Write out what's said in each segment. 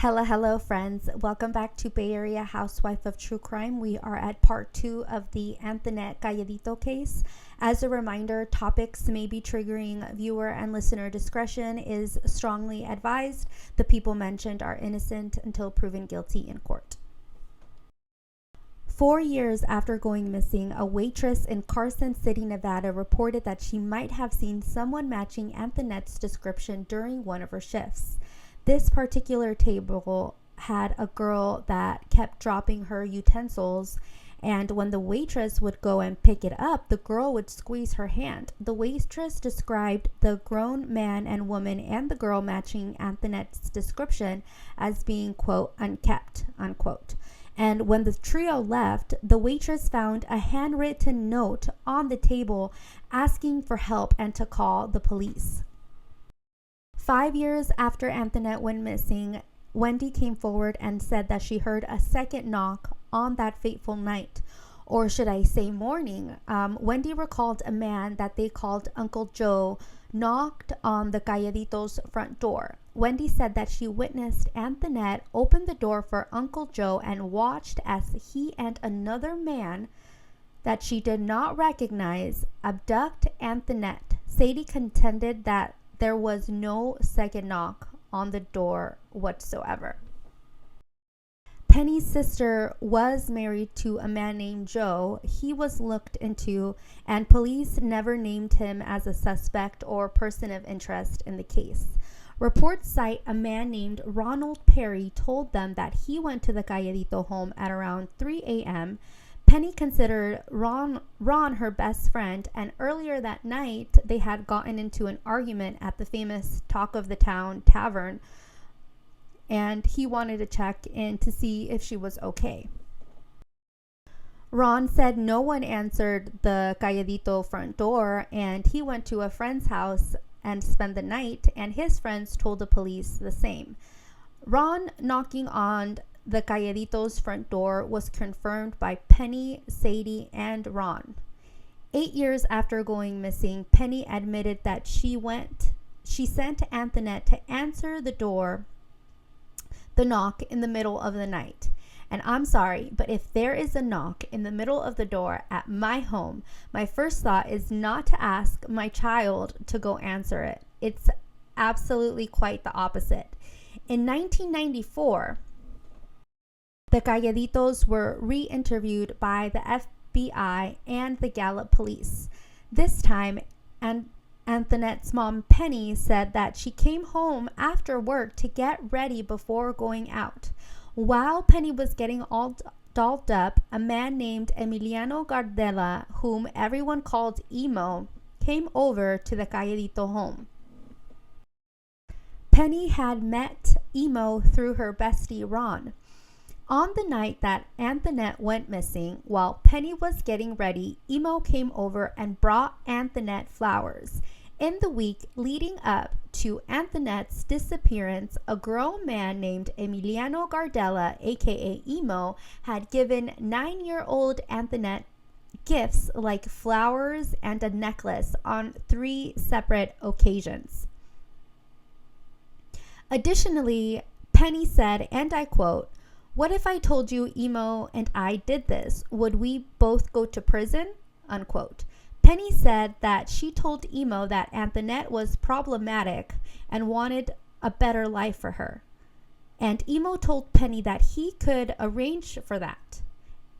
Hello, friends. Welcome back to Bay Area Housewife of True Crime. We are at part 2 of the Anthonette Cayedito case. As a reminder, topics may be triggering. Viewer and listener discretion is strongly advised. The people mentioned are innocent until proven guilty in court. 4 years after going missing, a waitress in Carson City, Nevada reported that she might have seen someone matching Anthonette's description during one of her shifts. This particular table had a girl that kept dropping her utensils, and when the waitress would go and pick it up, the girl would squeeze her hand. The waitress described the grown man and woman and the girl matching Anthonette's description as being, quote, unkept, unquote. And when the trio left, the waitress found a handwritten note on the table asking for help and to call the police. 5 years after Anthonette went missing, Wendy came forward and said that she heard a second knock on that fateful night, or should I say morning. Wendy recalled a man that they called Uncle Joe knocked on the Cayedito's front door. Wendy said that she witnessed Anthonette open the door for Uncle Joe and watched as he and another man that she did not recognize abduct Anthonette. Sadie contended that there was no second knock on the door whatsoever. Penny's sister was married to a man named Joe. He was looked into, and police never named him as a suspect or person of interest in the case. Reports cite a man named Ronald Perry told them that he went to the Cayedito home at around 3 a.m. Penny considered Ron her best friend, and earlier that night they had gotten into an argument at the famous Talk of the Town tavern, and he wanted to check in to see if she was okay. Ron said no one answered the Cayedito front door, and he went to a friend's house and spent the night, and his friends told the police the same. Ron knocking on the Cayedito's front door was confirmed by Penny, Sadie, and Ron. 8 years after going missing, Penny admitted that she sent Anthonette to answer the knock in the middle of the night. And I'm sorry, but if there is a knock in the middle of the door at my home, my first thought is not to ask my child to go answer it. It's absolutely quite the opposite. In 1994, the Cayeditos were re-interviewed by the FBI and the Gallup police. This time, Anthonette's mom, Penny, said that she came home after work to get ready before going out. While Penny was getting all dolled up, a man named Emiliano Gardella, whom everyone called Emo, came over to the Cayedito home. Penny had met Emo through her bestie, Ron. On the night that Anthonette went missing, while Penny was getting ready, Emo came over and brought Anthonette flowers. In the week leading up to Anthonette's disappearance, a grown man named Emiliano Gardella, aka Emo, had given 9-year-old Anthonette gifts like flowers and a necklace on 3 separate occasions. Additionally, Penny said, and I quote, "What if I told you Emo and I did this? Would we both go to prison?" Unquote. Penny said that she told Emo that Anthonette was problematic and wanted a better life for her. And Emo told Penny that he could arrange for that.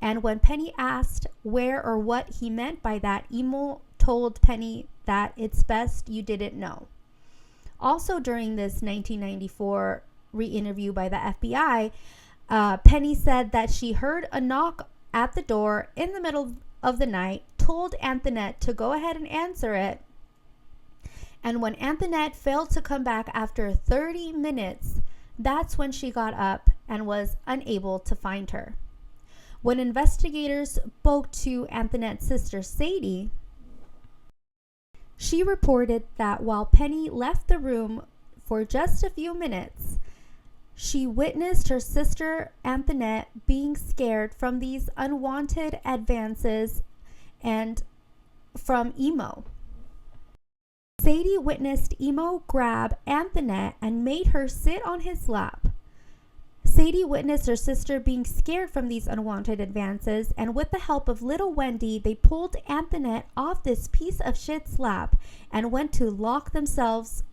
And when Penny asked where or what he meant by that, Emo told Penny that it's best you didn't know. Also during this 1994 re-interview by the FBI, Penny said that she heard a knock at the door in the middle of the night, told Anthonette to go ahead and answer it, and when Anthonette failed to come back after 30 minutes, that's when she got up and was unable to find her. When investigators spoke to Anthonette's sister Sadie, she reported that while Penny left the room for just a few minutes, she witnessed her sister Anthonette being scared from these unwanted advances and from Emo. Sadie witnessed Emo grab Anthonette and made her sit on his lap. Sadie witnessed her sister being scared from these unwanted advances, and with the help of little Wendy, they pulled Anthonette off this piece of shit's lap and went to lock themselves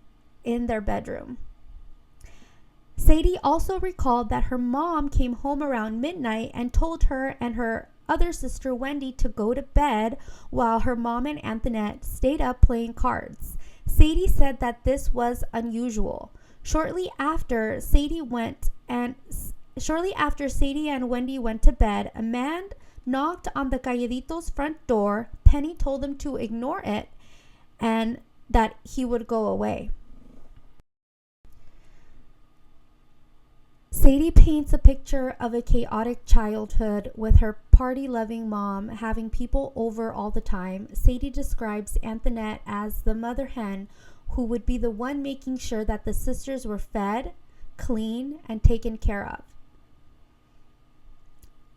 in their bedroom. Sadie also recalled that her mom came home around midnight and told her and her other sister Wendy to go to bed while her mom and Anthonette stayed up playing cards. Sadie said that this was unusual. Shortly after Sadie and Wendy went to bed, a man knocked on the Cayedito's front door. Penny told him to ignore it and that he would go away. Sadie paints a picture of a chaotic childhood with her party-loving mom having people over all the time. Sadie describes Anthonette as the mother hen who would be the one making sure that the sisters were fed, clean, and taken care of.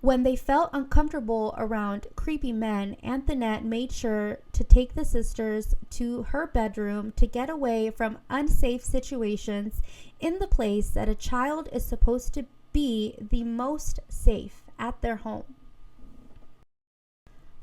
When they felt uncomfortable around creepy men, Anthonette made sure to take the sisters to her bedroom to get away from unsafe situations in the place that a child is supposed to be the most safe, at their home.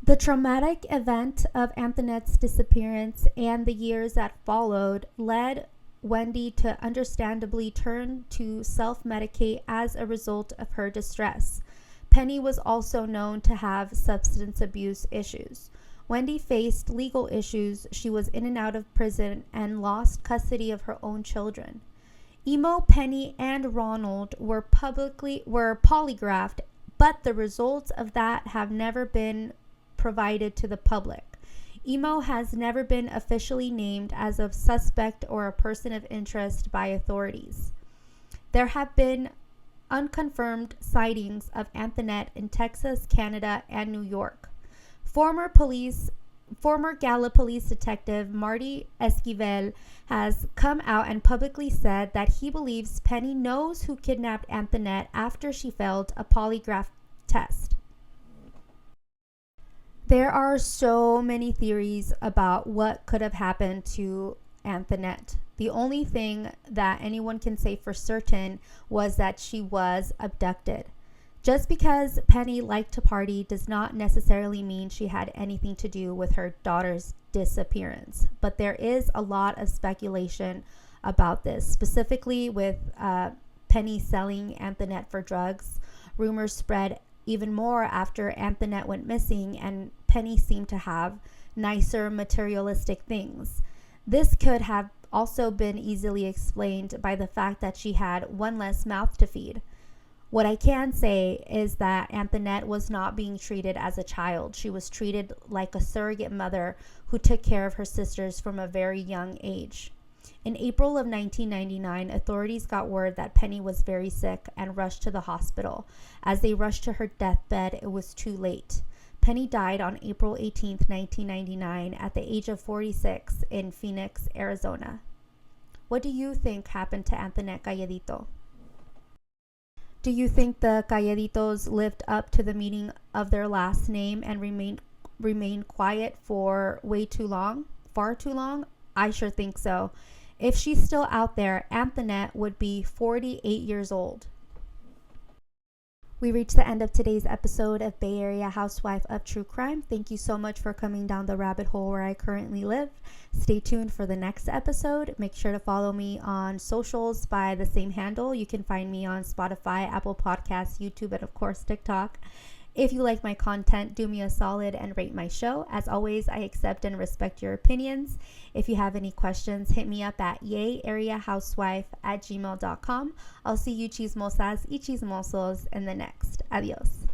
The traumatic event of Anthonette's disappearance and the years that followed led Wendy to understandably turn to self-medicate as a result of her distress. Penny was also known to have substance abuse issues. Wendy faced legal issues. She was in and out of prison and lost custody of her own children. Emo, Penny, and Ronald were polygraphed, but the results of that have never been provided to the public. Emo has never been officially named as a suspect or a person of interest by authorities. There have been unconfirmed sightings of Anthonette in Texas, Canada, and New York. Former Gallup police detective Marty Esquivel has come out and publicly said that he believes Penny knows who kidnapped Anthonette after she failed a polygraph test. There are so many theories about what could have happened to Anthonette. The only thing that anyone can say for certain was that she was abducted. Just because Penny liked to party does not necessarily mean she had anything to do with her daughter's disappearance. But there is a lot of speculation about this, specifically with Penny selling Anthonette for drugs. Rumors spread even more after Anthonette went missing and Penny seemed to have nicer materialistic things. This could have also been easily explained by the fact that she had one less mouth to feed. What I can say is that Anthonette was not being treated as a child. She was treated like a surrogate mother who took care of her sisters from a very young age. In April of 1999, authorities got word that Penny was very sick and rushed to the hospital. As they rushed to her deathbed, it was too late. Penny died on April 18, 1999, at the age of 46 in Phoenix, Arizona. What do you think happened to Anthonette Cayedito? Do you think the Cayeditos lived up to the meaning of their last name and remained quiet for way too long? Far too long? I sure think so. If she's still out there, Anthonette would be 48 years old. We reached the end of today's episode of Bay Area Housewife of True Crime. Thank you so much for coming down the rabbit hole where I currently live. Stay tuned for the next episode. Make sure to follow me on socials by the same handle. You can find me on Spotify, Apple Podcasts, YouTube, and of course TikTok. If you like my content, do me a solid and rate my show. As always, I accept and respect your opinions. If you have any questions, hit me up at yayareahousewife@gmail.com. I'll see you chismosas y chismosos in the next. Adios.